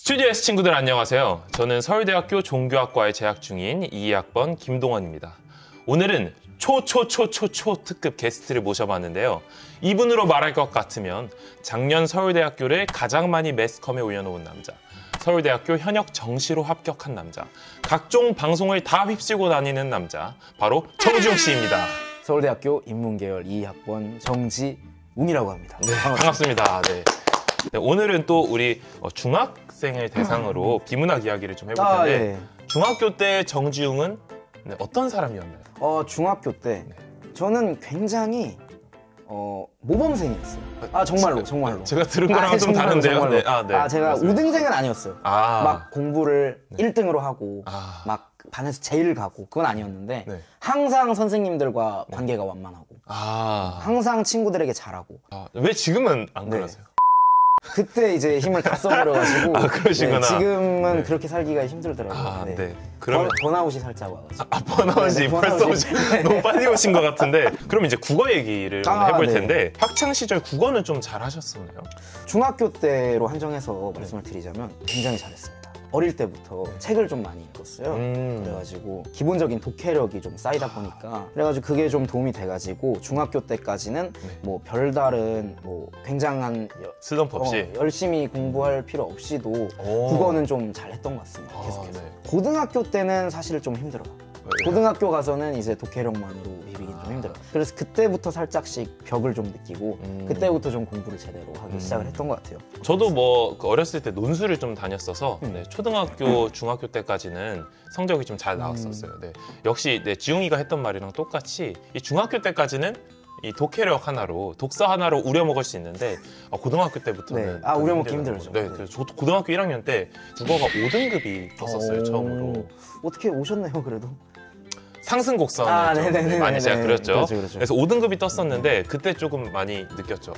스튜디오에서 친구들 안녕하세요. 저는 서울대학교 종교학과에 재학 중인 2학번 김동원입니다. 오늘은 초 특급 게스트를 모셔봤는데요. 이분으로 말할 것 같으면 작년 서울대학교를 가장 많이 매스컴에 올려놓은 남자, 서울대학교 현역 정시로 합격한 남자, 각종 방송을 다 휩쓸고 다니는 남자, 바로 정지웅 씨입니다. 서울대학교 인문계열 2학번 정지웅이라고 합니다. 네, 반갑습니다. 네. 네, 오늘은 또 우리 중학생을 대상으로 비문학 이야기를 좀 해볼 텐데 중학교 때 정지웅은 어떤 사람이었나요? 중학교 때 저는 굉장히 모범생이었어요. 정말로. 제가 들은 거랑은 좀 다른데요. 네. 제가 맞습니다. 우등생은 아니었어요. 막 공부를 1등으로 하고 막 반에서 제일 가고 그건 아니었는데 항상 선생님들과 관계가 완만하고 항상 친구들에게 잘하고. 왜 지금은 안 그러세요? 그때 이제 힘을 다 써버려가지고 그러시구나. 지금은 그렇게 살기가 힘들더라고요. 그러면 번아웃이 살짝 와가지고. 번아웃이 벌써 너무 빨리 오신 것 같은데. 그럼 이제 국어 얘기를 해볼 텐데 학창 시절 국어는 좀 잘하셨었나요? 중학교 때로 한정해서 말씀을 드리자면 굉장히 잘했습니다. 어릴 때부터 책을 좀 많이 읽었어요. 그래가지고 기본적인 독해력이 좀 쌓이다 보니까 그래가지고 그게 좀 도움이 돼가지고 중학교 때까지는 뭐 별다른 뭐 굉장한 슬럼프 없이 열심히 공부할 필요 없이도 국어는 좀 잘했던 것 같습니다. 계속해서. 고등학교 때는 사실 좀 힘들어요. 고등학교 가서는 이제 독해력만으로 비비긴 좀 힘들어요. 그래서 그때부터 살짝씩 벽을 좀 느끼고 그때부터 좀 공부를 제대로 하기 시작을 했던 것 같아요. 저도 뭐 어렸을 때 논술을 좀 다녔어서 초등학교, 중학교 때까지는 성적이 좀 잘 나왔었어요. 역시 지웅이가 했던 말이랑 똑같이 이 중학교 때까지는 이 독해력 하나로, 독서 하나로 우려먹을 수 있는데 고등학교 때부터는 우려먹기 힘들죠. 그래서 저도 고등학교 1학년 때 국어가 5등급이 떴었어요. 처음으로. 어떻게 오셨네요, 그래도. 상승곡선을 많이 제가 그렸죠. 그렇죠. 그래서 5등급이 떴었는데 그때 조금 많이 느꼈죠.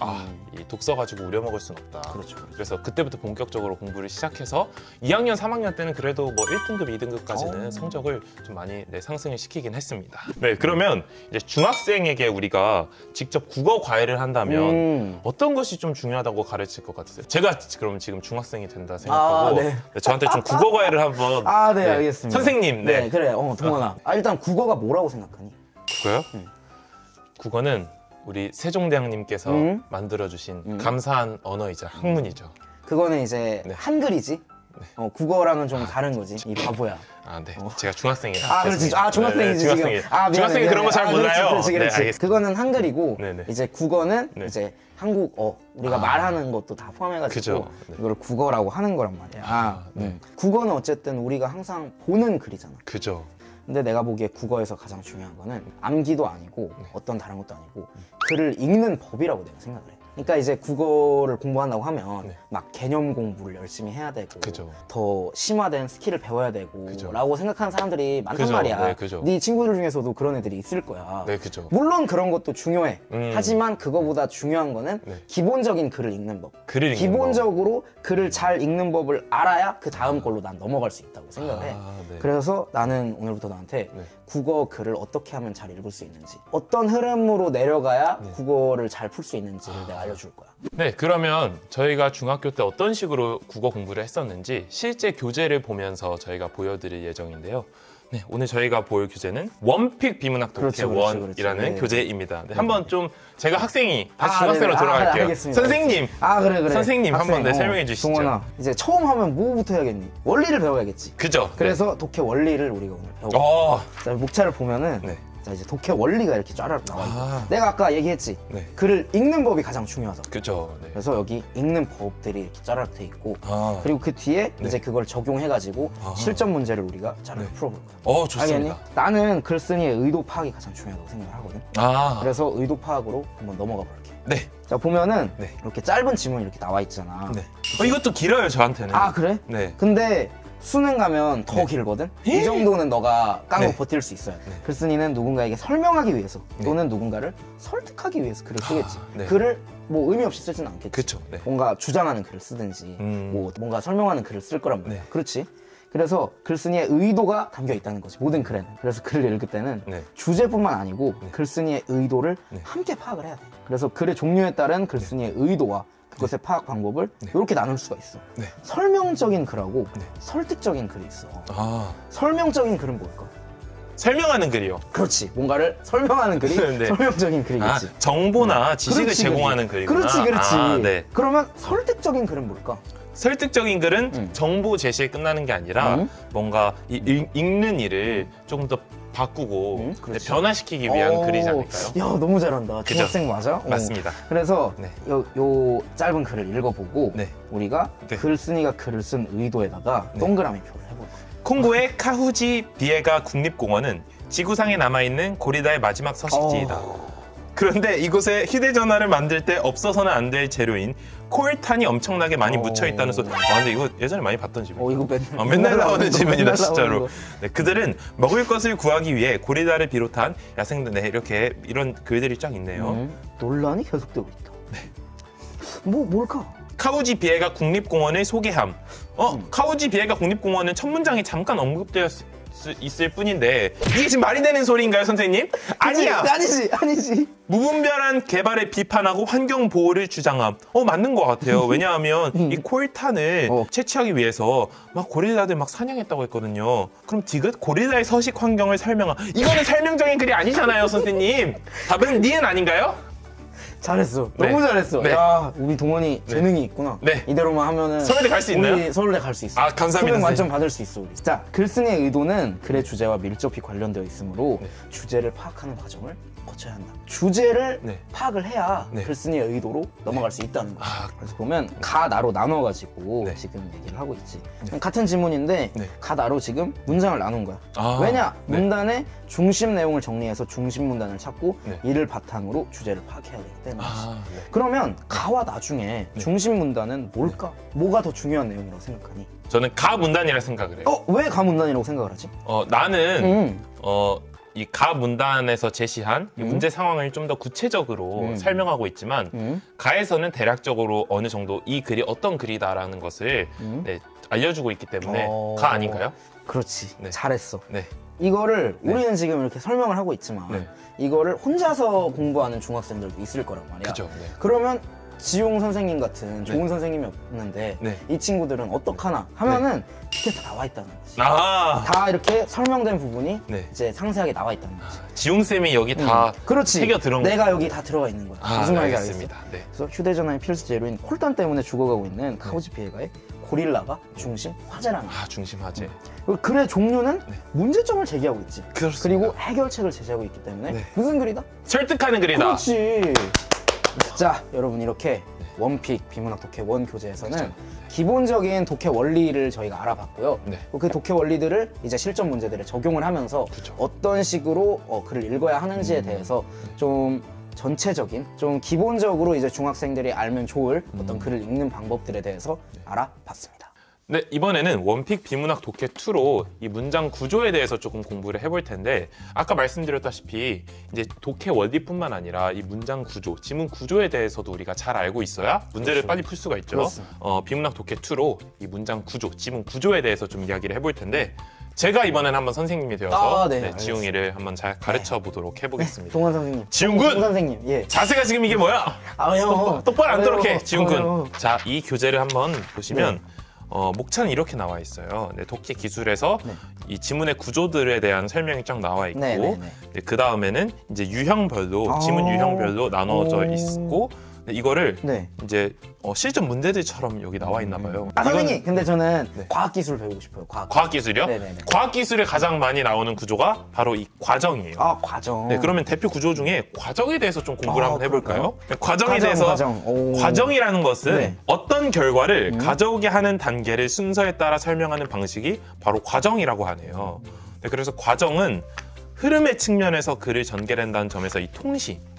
이 독서 가지고 우려먹을 순 없다. 그래서 그때부터 본격적으로 공부를 시작해서 2학년, 3학년 때는 그래도 뭐 1등급, 2등급까지는 성적을 좀 많이 상승을 시키긴 했습니다. 그러면 이제 중학생에게 우리가 직접 국어 과외를 한다면 어떤 것이 좀 중요하다고 가르칠 것 같으세요? 제가 그럼 지금 중학생이 된다 생각하고 저한테 좀 국어 과외를 한번 알겠습니다. 선생님. 그래. 동원아. 일단 국어가 뭐라고 생각하니? 국어요? 국어는 우리 세종대왕님께서 만들어주신 감사한 언어이자 학문이죠. 그거는 이제 한글이지? 국어랑은 좀 다른 거지. 이 바보야. 제가 중학생이라. 그렇지. 중학생이지 지금. 중학생이 그런 거 잘 몰라요. 그렇지. 그거는 한글이고 이제 국어는 이제 한국어 우리가 말하는 것도 다 포함해가지고 이걸 국어라고 하는 거란 말이야. 국어는 어쨌든 우리가 항상 보는 글이잖아. 그죠. 근데 내가 보기에 국어에서 가장 중요한 거는 암기도 아니고 어떤 다른 것도 아니고 글을 읽는 법이라고 내가 생각을 해. 그러니까 이제 국어를 공부한다고 하면 막 개념 공부를 열심히 해야 되고 더 심화된 스킬을 배워야 되고 라고 생각하는 사람들이 많단 말이야. 네 친구들 중에서도 그런 애들이 있을 거야. 물론 그런 것도 중요해. 하지만 그거보다 중요한 거는 기본적인 글을 읽는 법. 기본적으로 글을 잘 읽는 법을 알아야 그 다음 걸로 난 넘어갈 수 있다고 생각을 해. 그래서 나는 오늘부터 너한테 국어 글을 어떻게 하면 잘 읽을 수 있는지, 어떤 흐름으로 내려가야 국어를 잘 풀 수 있는지를 내가 알려줄 거야. 그러면 저희가 중학교 때 어떤 식으로 국어 공부를 했었는지 실제 교재를 보면서 저희가 보여드릴 예정인데요. 오늘 저희가 볼 교재는 원픽 비문학 독해 원이라는 교재입니다. 한번 좀 제가 학생이 다시 중학생으로 돌아갈게요. 알겠습니다. 선생님, 그래. 선생님 한번 설명해 주시죠. 동원아, 이제 처음 하면 뭐부터 해야겠니? 원리를 배워야겠지. 그죠. 그래서 독해 원리를 우리가 오늘 배워볼게요. 자, 목차를 보면은 자, 이제 독해 원리가 이렇게 쫙 나와 있고 내가 아까 얘기했지. 글을 읽는 법이 가장 중요하죠. 그래서 여기 읽는 법들이 이렇게 짜르륵 돼 있고 그리고 그 뒤에 이제 그걸 적용해가지고 실전 문제를 우리가 짜르륵 풀어볼 거야. 좋습니다. 알겠니? 나는 글쓴이의 의도 파악이 가장 중요하다고 생각을 하거든. 그래서 의도 파악으로 한번 넘어가 볼게. 자, 보면은 이렇게 짧은 지문이 이렇게 나와 있잖아. 이것도 길어요, 저한테는. 그래? 근데 수능 가면 더 길거든? 이 정도는 너가 까고 버틸 수 있어요. 글쓴이는 누군가에게 설명하기 위해서 또는 누군가를 설득하기 위해서 글을 쓰겠지. 글을 뭐 의미 없이 쓰진 않겠지. 뭔가 주장하는 글을 쓰든지 뭐 뭔가 설명하는 글을 쓸 거란 말이야. 그렇지? 그래서 글쓴이의 의도가 담겨 있다는 거지, 모든 글에는. 그래서 글을 읽을 때는 주제뿐만 아니고 글쓴이의 의도를 함께 파악을 해야 돼. 그래서 글의 종류에 따른 글쓴이의 의도와 그것의 파악 방법을 이렇게 나눌 수가 있어. 네. 설명적인 글하고 설득적인 글이 있어. 설명적인 글은 뭘까? 설명하는 글이요. 그렇지. 뭔가를 설명하는 글이 네. 설명적인 글이겠지. 정보나 지식을 제공하는 글이구나. 그렇지. 네. 그러면 설득적인 글은 뭘까? 설득적인 글은 정보 제시에 끝나는 게 아니라 뭔가 읽는 일을 조금 더 바꾸고 변화시키기 위한 글이지 않을까요? 야, 너무 잘한다. 중학생 맞아? 맞습니다. 그래서 요 짧은 글을 읽어보고 우리가 글쓴이가 글을 쓴 의도에다가 동그라미 표를 해볼게요. 콩고의 카후지 비에가 국립공원은 지구상에 남아있는 고리다의 마지막 서식지이다. 그런데 이곳에 휴대전화를 만들 때 없어서는 안 될 재료인 콜탄이 엄청나게 많이 묻혀있다는 소리. 근데 이거 예전에 많이 봤던 질문. 이거 맨날 나오는 질문이다 진짜로. 네, 그들은 먹을 것을 구하기 위해 고리다를 비롯한 야생들 이렇게 이런 글들이 쫙 있네요. 논란이 계속되고 있다. 뭘까? 카우지 비에가 국립공원을 소개함. 카우지 비에가 국립공원은 첫 문장에 잠깐 있을 뿐인데 이게 지금 말이 되는 소리인가요, 선생님? 아니야. 아니지. 무분별한 개발에 비판하고 환경 보호를 주장함. 맞는 것 같아요. 왜냐하면 이 콜탄을 채취하기 위해서 막 고릴라들 막 사냥했다고 했거든요. 그럼 디귿 고릴라의 서식 환경을 설명함. 이거는 설명적인 글이 아니잖아요, 선생님. 답은 니은 아닌가요? 잘했어. 너무 잘했어. 야, 우리 동원이 재능이 있구나. 이대로만 하면은 서울대 갈 수 있나요? 우리 서울대 갈 수 있어. 감사합니다. 900 만점 받을 수 있어, 우리. 자, 글쓴이의 의도는 글의 주제와 밀접히 관련되어 있으므로 주제를 파악하는 과정을 거쳐야 한다. 주제를 파악을 해야 글쓴이의 의도로 넘어갈 수 있다는 거야. 그래서 보면 가, 나로 나눠가지고 지금 얘기를 하고 있지. 같은 지문인데 가, 나로 지금 문장을 나눈 거야. 왜냐? 문단의 중심 내용을 정리해서 중심 문단을 찾고 이를 바탕으로 주제를 파악해야 되기 때문이지. 그러면 가와 나 중에 중심 문단은 뭘까? 뭐가 더 중요한 내용이라고 생각하니? 저는 가 문단이라고 생각을 해요. 왜 가 문단이라고 생각을 하지? 나는 이 가 문단에서 제시한 이 문제 상황을 좀 더 구체적으로 설명하고 있지만 가에서는 대략적으로 어느 정도 이 글이 어떤 글이다라는 것을 알려주고 있기 때문에 가 아닌가요? 그렇지. 잘했어. 이거를 우리는 지금 이렇게 설명을 하고 있지만 이거를 혼자서 공부하는 중학생들도 있을 거란 말이야. 그죠. 그러면 지용 선생님 같은 좋은 선생님이었는데 이 친구들은 어떡하나 하면은 이게 다 나와 있다는 거지. 다 이렇게 설명된 부분이 이제 상세하게 나와 있다는 거지. 지용쌤이 여기 다 새겨 들어온 내가 여기 다 들어가 있는 거야. 무슨 말인지 알겠습니다. 알겠어. 그래서 휴대전화의 필수 재료인 콜탄 때문에 죽어가고 있는 카우지 비에가의 고릴라가 중심 화제라는 거야. 중심 화제. 글의 종류는 문제점을 제기하고 있지. 그렇습니다. 그리고 해결책을 제시하고 있기 때문에 무슨 글이다? 설득하는 글이다. 그렇지. 자, 여러분 이렇게 원픽 비문학 독해 원 교재에서는 기본적인 독해 원리를 저희가 알아봤고요. 그 독해 원리들을 이제 실전 문제들에 적용을 하면서 어떤 식으로 글을 읽어야 하는지에 대해서 좀 전체적인, 좀 기본적으로 이제 중학생들이 알면 좋을 어떤 글을 읽는 방법들에 대해서 알아봤습니다. 네, 이번에는 원픽 비문학 독해 2로 이 문장 구조에 대해서 조금 공부를 해볼 텐데 아까 말씀드렸다시피 이제 독해 원리뿐만 아니라 이 문장 구조, 지문 구조에 대해서도 우리가 잘 알고 있어야 문제를 빨리 풀 수가 있죠. 비문학 독해 2로 이 문장 구조, 지문 구조에 대해서 좀 이야기를 해볼 텐데 제가 이번엔 한번 선생님이 되어서 지웅이를 한번 잘 가르쳐 보도록 해보겠습니다. 동원 선생님. 지웅군! 동원 선생님, 자세가 지금 이게 뭐야? 똑바로 앉도록 해, 지웅군. 자, 이 교재를 한번 보시면 목차는 이렇게 나와 있어요. 독해 기술에서 이 지문의 구조들에 대한 설명이 쫙 나와 있고 그 다음에는 이제 유형별로 지문 유형별로 나눠져 있고 이거를 이제 실전 문제들처럼 여기 나와 있나 봐요. 선생님, 근데 저는 과학기술 배우고 싶어요. 과학기술이요? 과학기술에 가장 많이 나오는 구조가 바로 이 과정이에요. 과정. 그러면 대표 구조 중에 과정에 대해서 좀 공부를 한번 해볼까요? 과정에 대해서 과정이라는 것은 어떤 결과를 가져오게 하는 단계를 순서에 따라 설명하는 방식이 바로 과정이라고 하네요. 그래서 과정은 흐름의 측면에서 글을 전개된다는 점에서 이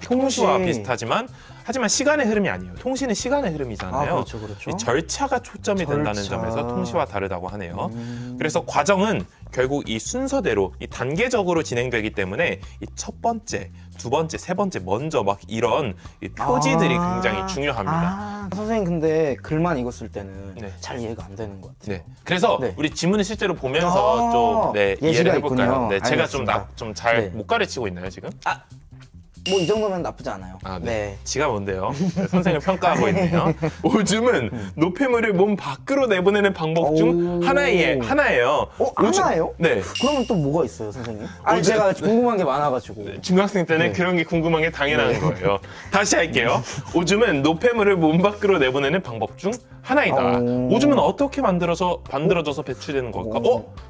통시와 비슷하지만 하지만 시간의 흐름이 아니에요. 통시는 시간의 흐름이잖아요. 이 절차가 초점이 된다는 점에서 통시와 다르다고 하네요. 그래서 과정은 결국 이 순서대로 이 단계적으로 진행되기 때문에 이 첫 번째, 두 번째, 세 번째 먼저 막 이런 이 표지들이 굉장히 중요합니다. 선생님, 근데 글만 읽었을 때는 잘 이해가 안 되는 것 같아요. 그래서 우리 지문을 실제로 보면서 좀 이해를 해볼까요? 제가 좀 잘 못 가르치고 있나요 지금? 뭐 이 정도면 나쁘지 않아요. 아, 네. 지가 뭔데요? 선생을 평가하고 있네요. 오줌은 노폐물을 몸 밖으로 내보내는 방법 중 하나예요. 하나예요? 네. 그러면 또 뭐가 있어요, 선생님? 아니 제가 궁금한 게 많아가지고. 중학생 때는 그런 게 궁금한 게 당연한 거예요. 다시 할게요. 오줌은 노폐물을 몸 밖으로 내보내는 방법 중 하나이다. 오줌은 어떻게 만들어져서 배출되는 걸까?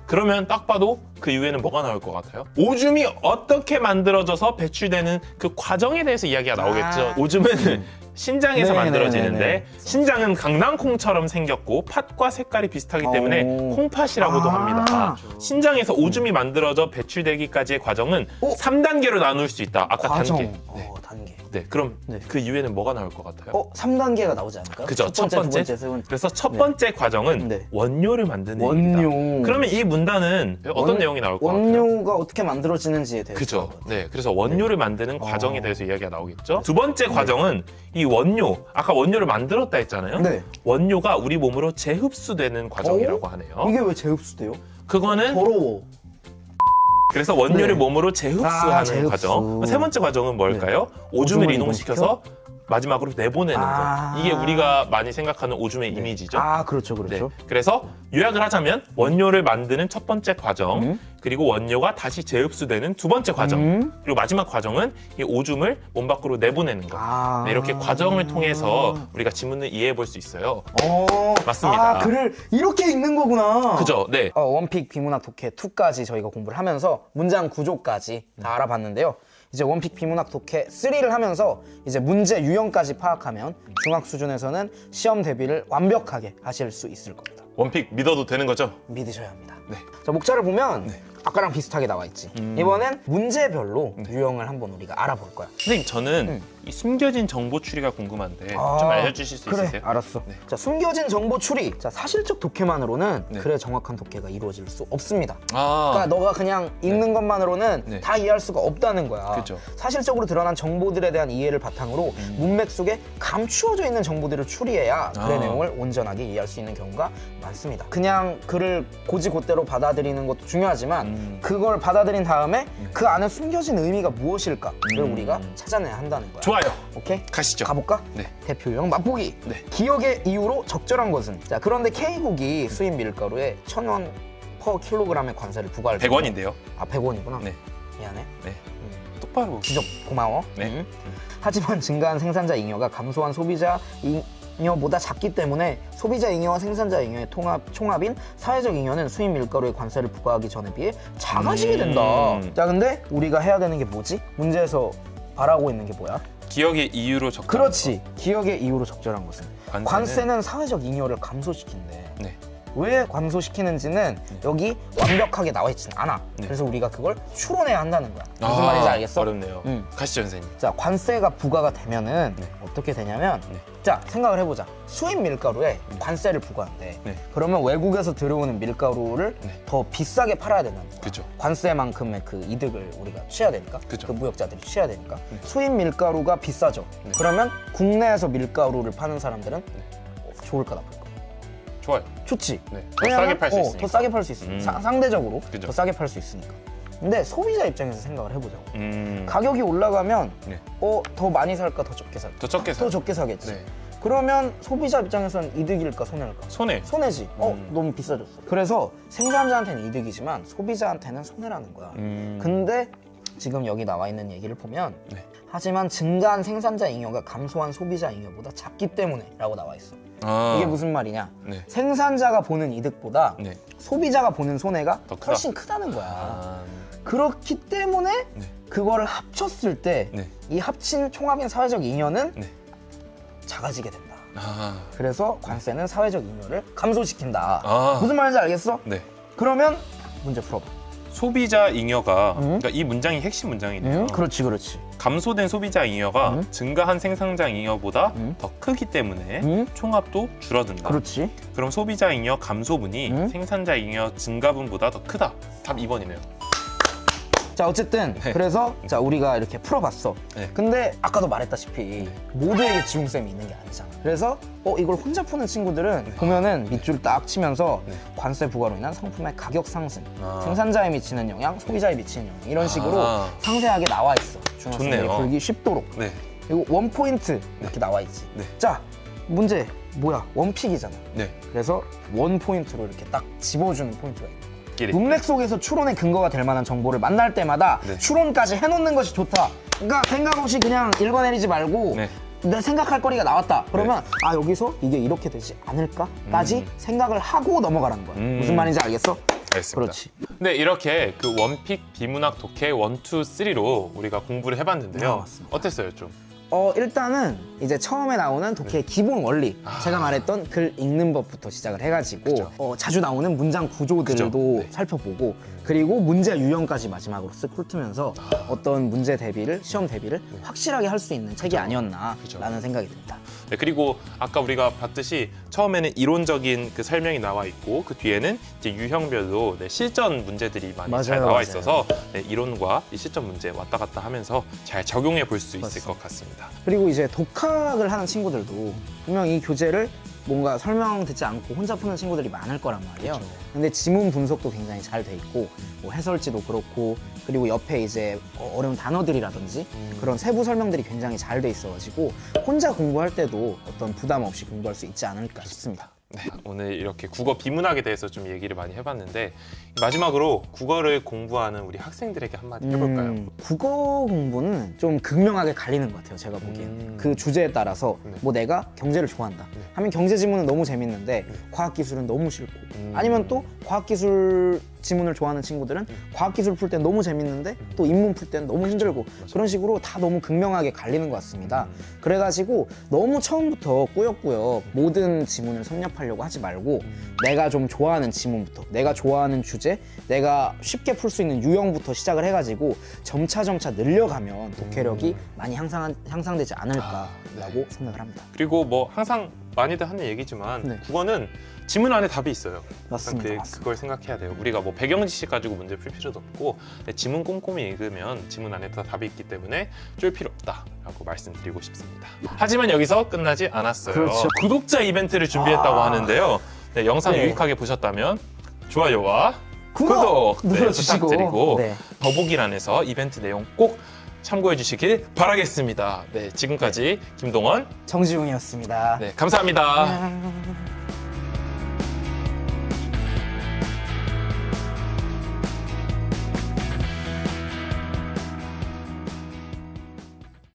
그러면 딱 봐도 그 이후에는 뭐가 나올 것 같아요? 오줌이 어떻게 만들어져서 배출되는 그 과정에 대해서 이야기가 나오겠죠. 오줌은 신장에서 만들어지는데 신장은 강낭콩처럼 생겼고 팥과 색깔이 비슷하기 때문에 콩팥이라고도 합니다. 신장에서 오줌이 만들어져 배출되기까지의 과정은 3단계로 나눌 수 있다. 아까 단계. 단계. 네, 그럼 그 이후에는 뭐가 나올 것 같아요? 3단계가 나오지 않을까요? 그죠. 첫 번째, 두 번째, 세 번째. 그래서 첫 번째 과정은 원료를 만드는 얘기입니다. 그러면 이 문단은 어떤 내용이 나올 것 같아요? 원료가 어떻게 만들어지는지에 대해서. 그죠. 네, 그래서 원료를 만드는 과정에 대해서 이야기가 나오겠죠. 두 번째 과정은 이 원료, 아까 원료를 만들었다 했잖아요. 네. 원료가 우리 몸으로 재흡수되는 과정이라고 하네요. 이게 왜 재흡수돼요? 그거는 더러워. 그래서 원료를 몸으로 재흡수하는 과정. 세 번째 과정은 뭘까요? 오줌을 이동시켜서 마지막으로 내보내는 거. 이게 우리가 많이 생각하는 오줌의 이미지죠. 그렇죠. 그래서 요약을 하자면 원료를 만드는 첫 번째 과정, 그리고 원료가 다시 재흡수되는 두 번째 과정, 그리고 마지막 과정은 이 오줌을 몸 밖으로 내보내는 거. 네, 이렇게 과정을 통해서 우리가 지문을 이해해 볼 수 있어요. 맞습니다. 글을 이렇게 읽는 거구나. 그죠. 네. 원픽 비문학 독해 2까지 저희가 공부를 하면서 문장 구조까지 다 알아봤는데요. 이제 원픽 비문학 독해 3를 하면서 이제 문제 유형까지 파악하면 중학 수준에서는 시험 대비를 완벽하게 하실 수 있을 겁니다. 원픽 믿어도 되는 거죠? 믿으셔야 합니다. 네. 자, 목차를 보면 아까랑 비슷하게 나와 있지. 이번엔 문제별로 유형을 한번 우리가 알아볼 거야. 선생님, 저는 이 숨겨진 정보 추리가 궁금한데 좀 알려주실 수 있으세요? 알았어. 자, 숨겨진 정보 추리. 자, 사실적 독해만으로는 그래 정확한 독해가 이루어질 수 없습니다. 그러니까 너가 그냥 읽는 것만으로는 다 이해할 수가 없다는 거야. 그쵸. 사실적으로 드러난 정보들에 대한 이해를 바탕으로 문맥 속에 감추어져 있는 정보들을 추리해야 글의 내용을 온전하게 이해할 수 있는 경우가 많습니다. 그냥 글을 곧이곧대로 받아들이는 것도 중요하지만 그걸 받아들인 다음에 그 안에 숨겨진 의미가 무엇일까를 우리가 찾아내야 한다는 거야. 좋아요. 오케이? 가시죠. 가볼까? 네. 대표 유형 맛보기. 기억의 이유로 적절한 것은. 자, 그런데 K국이 수입 밀가루에 1,000원 per 킬로그램의 관세를 부과할 100원인데요. 100원이구나. 네. 미안해. 네. 똑바로. 지적 고마워. 네. 하지만 증가한 생산자 잉여가 감소한 소비자 잉여보다 작기 때문에 소비자 잉여와 생산자 잉여의 총합인 사회적 잉여는 수입 밀가루의 관세를 부과하기 전에 비해 작아지게 된다. 자, 근데 우리가 해야 되는 게 뭐지? 문제에서 바라고 있는 게 뭐야? 기억의 이유로 적절한 그렇지. 기억의 이유로 적절한 것은 관세는 사회적 잉여를 감소시킨대. 왜 감소시키는지는 여기 완벽하게 나와 있지는 않아. 그래서 우리가 그걸 추론해야 한다는 거야. 무슨 말인지 알겠어? 어렵네요. 가시죠, 선생님. 자, 관세가 부과가 되면은 어떻게 되냐면 자, 생각을 해보자. 수입 밀가루에 관세를 부과한대. 그러면 외국에서 들어오는 밀가루를 더 비싸게 팔아야 된다는 거야. 그죠. 관세만큼의 그 이득을 우리가 취해야 되니까. 그죠. 그 무역자들이 취해야 되니까. 수입 밀가루가 비싸죠. 그러면 국내에서 밀가루를 파는 사람들은 좋을까 나쁠까? 좋아요. 좋지. 더 싸게 팔 수 있으니까. 더 싸게 팔 수 있으니까. 상대적으로 그죠. 더 싸게 팔 수 있으니까. 근데 소비자 입장에서 생각을 해보자고. 가격이 올라가면 더 많이 살까 더 적게 살까? 더 적게 더 적게 사겠지. 그러면 소비자 입장에서는 이득일까 손해일까? 손해지. 너무 비싸졌어. 그래서 생산자한테는 이득이지만 소비자한테는 손해라는 거야. 근데 지금 여기 나와 있는 얘기를 보면 하지만 증가한 생산자 잉여가 감소한 소비자 잉여보다 작기 때문에 라고 나와 있어. 이게 무슨 말이냐? 생산자가 보는 이득보다 소비자가 보는 손해가 훨씬 크다는 거야. 그렇기 때문에 그거를 합쳤을 때 이 합친 총합인 사회적 잉여는 작아지게 된다. 그래서 관세는 사회적 잉여를 감소시킨다. 무슨 말인지 알겠어? 그러면 문제 풀어봐. 소비자 잉여가 그러니까 이 문장이 핵심 문장이네요. 그렇지. 감소된 소비자 잉여가 증가한 생산자 잉여보다 더 크기 때문에 총합도 줄어든다. 그렇지. 그럼 소비자 잉여 감소분이 생산자 잉여 증가분보다 더 크다. 답 2번이네요. 자 어쨌든 그래서 자 우리가 이렇게 풀어봤어. 근데 아까도 말했다시피 모두에게 지웅쌤이 있는 게 아니잖아. 그래서 이걸 혼자 푸는 친구들은 보면은 밑줄 딱 치면서 관세 부과로 인한 상품의 가격 상승, 생산자에 미치는 영향, 소비자에 미치는 영향 이런 식으로 상세하게 나와 있어. 중학생들이 풀기 쉽도록. 그리고 원포인트 이렇게 나와 있지. 자 문제 뭐야? 원픽이잖아. 그래서 원포인트로 이렇게 딱 집어주는 포인트가 있는 거야. 문맥 속에서 추론의 근거가 될 만한 정보를 만날 때마다 추론까지 해놓는 것이 좋다. 그러니까 생각 없이 그냥 읽어내리지 말고 내 생각할 거리가 나왔다. 그러면 아 여기서 이게 이렇게 되지 않을까까지 생각을 하고 넘어가라는 거야. 무슨 말인지 알겠어? 알겠습니다. 그렇지. 네, 이렇게 그 원픽 비문학 독해 1, 2, 3로 우리가 공부를 해봤는데요. 어땠어요, 좀? 일단은 이제 처음에 나오는 독해의 기본 원리, 제가 말했던 글 읽는 법부터 시작을 해가지고 자주 나오는 문장 구조들도 살펴보고 그리고 문제 유형까지 마지막으로 쓱 훑으면서 어떤 문제 대비를, 시험 대비를 확실하게 할 수 있는 책이 아니었나라는 생각이 듭니다. 네, 그리고 아까 우리가 봤듯이 처음에는 이론적인 그 설명이 나와 있고 그 뒤에는 이제 유형별로 실전 문제들이 많이 잘 나와 있어서 이론과 이 실전 문제 왔다 갔다 하면서 잘 적용해 볼 수 있을 것 같습니다. 그리고 이제 독학을 하는 친구들도 분명 이 교재를 뭔가 설명 듣지 않고 혼자 푸는 친구들이 많을 거란 말이에요. 근데 지문 분석도 굉장히 잘 돼 있고 뭐 해설지도 그렇고 그리고 옆에 이제 어려운 단어들이라든지 그런 세부 설명들이 굉장히 잘 돼 있어가지고 혼자 공부할 때도 어떤 부담 없이 공부할 수 있지 않을까 싶습니다. 네, 오늘 이렇게 국어 비문학에 대해서 좀 얘기를 많이 해봤는데 마지막으로 국어를 공부하는 우리 학생들에게 한마디 해볼까요? 국어 공부는 좀 극명하게 갈리는 것 같아요. 제가 보기엔 그 주제에 따라서 뭐 내가 경제를 좋아한다 하면 경제 지문은 너무 재밌는데 과학기술은 너무 싫고 아니면 또 과학기술 지문을 좋아하는 친구들은 과학기술 풀 땐 너무 재밌는데 또 인문 풀 땐 너무 힘들고 그런 식으로 다 너무 극명하게 갈리는 것 같습니다. 그래가지고 너무 처음부터 꾸역꾸역 모든 지문을 섭렵하려고 하지 말고 내가 좀 좋아하는 지문부터, 내가 좋아하는 주제, 내가 쉽게 풀 수 있는 유형부터 시작을 해가지고 점차 늘려가면 독해력이 많이 향상되지 않을까라고 생각을 합니다. 그리고 뭐 항상 많이들 하는 얘기지만 국어는 지문 안에 답이 있어요. 맞습니다. 그걸 생각해야 돼요. 우리가 뭐 배경 지식 가지고 문제 풀 필요도 없고 지문 꼼꼼히 읽으면 지문 안에 다 답이 있기 때문에 쫄 필요 없다라고 말씀드리고 싶습니다. 하지만 여기서 끝나지 않았어요. 그렇죠. 구독자 이벤트를 준비했다고 하는데요. 영상 유익하게 보셨다면 좋아요와 구독 눌러주시고 부탁드리고 더보기란에서 이벤트 내용 꼭 참고해 주시길 바라겠습니다. 네, 지금까지 김동원, 정지웅이었습니다. 네, 감사합니다.